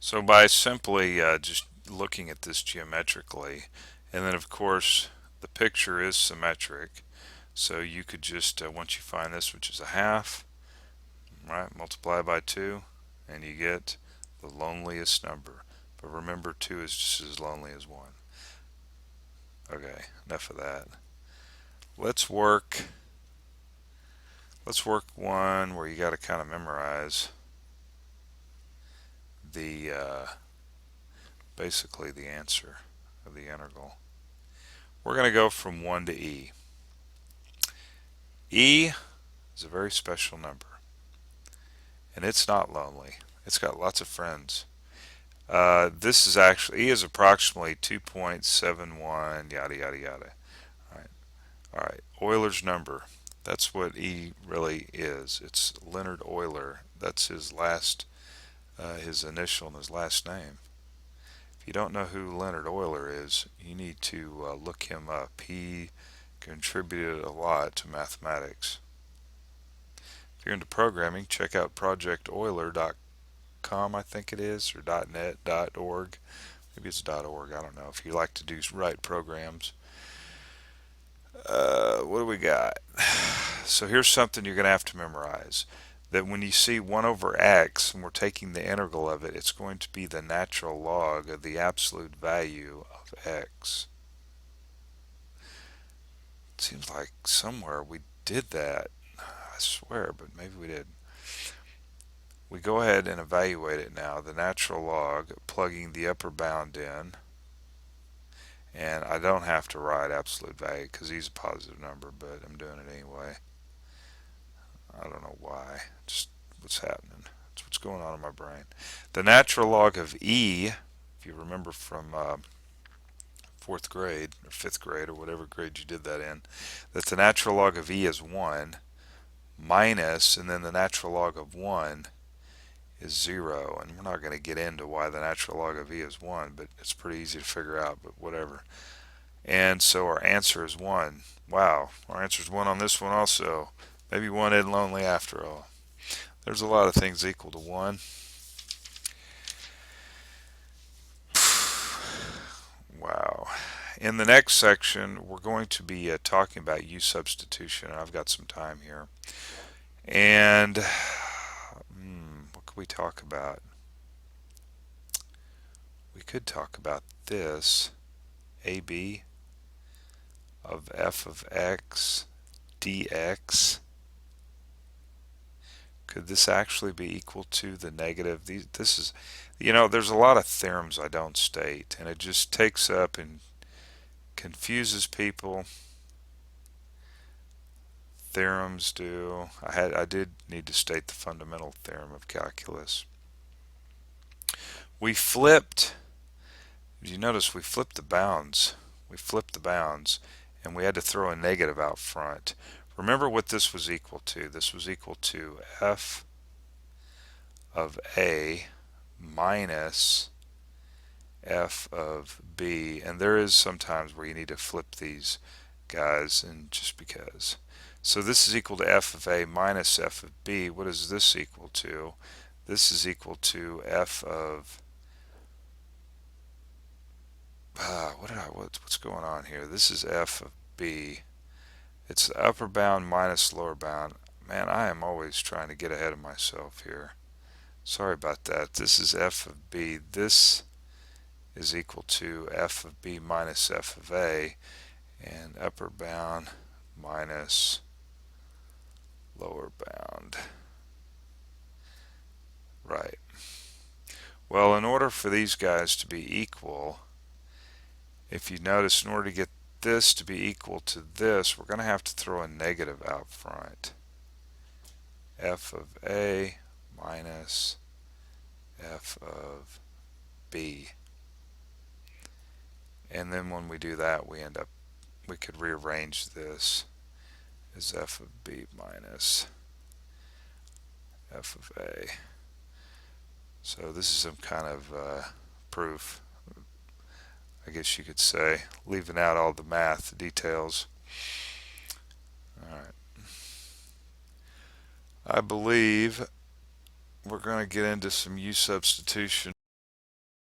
So by simply just looking at this geometrically, and then of course the picture is symmetric, so you could just, once you find this, which is a half, right, multiply by 2, and you get the loneliest number. But remember, 2 is just as lonely as 1. Okay, enough of that. Let's work. Let's work one where you got to kind of memorize the basically the answer of the integral. We're going to go from 1 to e. E is a very special number, and it's not lonely. It's got lots of friends. This is actually, E is approximately 2.71, yada, yada, yada. All right. All right. Euler's number. That's what E really is. It's Leonhard Euler. That's his initial and his last name. If you don't know who Leonhard Euler is, you need to look him up. He contributed a lot to mathematics. If you're into programming, check out projecteuler.com, I think it is, or .net, .org. Maybe it's .org, I don't know. If you like to write programs. What do we got? So here's something you're going to have to memorize. That when you see 1 over x, and we're taking the integral of it, it's going to be the natural log of the absolute value of x. It seems like somewhere we did that. I swear, but maybe we did. We go ahead and evaluate it now. The natural log, plugging the upper bound in. And I don't have to write absolute value because he's a positive number, but I'm doing it anyway. I don't know why. Just what's happening. It's what's going on in my brain. The natural log of e, if you remember from 4th grade or 5th grade or whatever grade you did that in, that the natural log of e is 1 minus, and then the natural log of 1 is 0. And we're not going to get into why the natural log of e is 1, but it's pretty easy to figure out, but whatever. And so our answer is 1. Wow, our answer is 1 on this one also. Maybe 1 isn't lonely after all. There's a lot of things equal to 1. Wow. In the next section, we're going to be talking about U substitution, and I've got some time here. And what could we talk about? We could talk about this, AB of f of x dx. Could this actually be equal to the negative? This is, there's a lot of theorems I don't state, and it just takes up and confuses people. Theorems do. I did need to state the fundamental theorem of calculus. We flipped. Did you notice we flipped the bounds? We flipped the bounds, and we had to throw a negative out front. Remember what this was equal to. This was equal to f of a minus f of b, and there is sometimes where you need to flip these guys, and just because. So this is equal to f of a minus f of b. What is this equal to? This is equal to f of what's going on here? This is f of b. It's the upper bound minus lower bound. Man, I am always trying to get ahead of myself here. Sorry about that. This is f of b. This is equal to f of b minus f of a, and upper bound minus lower bound. Right. Well, in order for these guys to be equal, if you notice, in order to get this to be equal to this, we're going to have to throw a negative out front. F of a minus f of b. And then when we do that, we could rearrange this as f of b minus f of a. So this is some kind of proof, I guess you could say, leaving out all the math details. Alright. I believe we're going to get into some U substitution.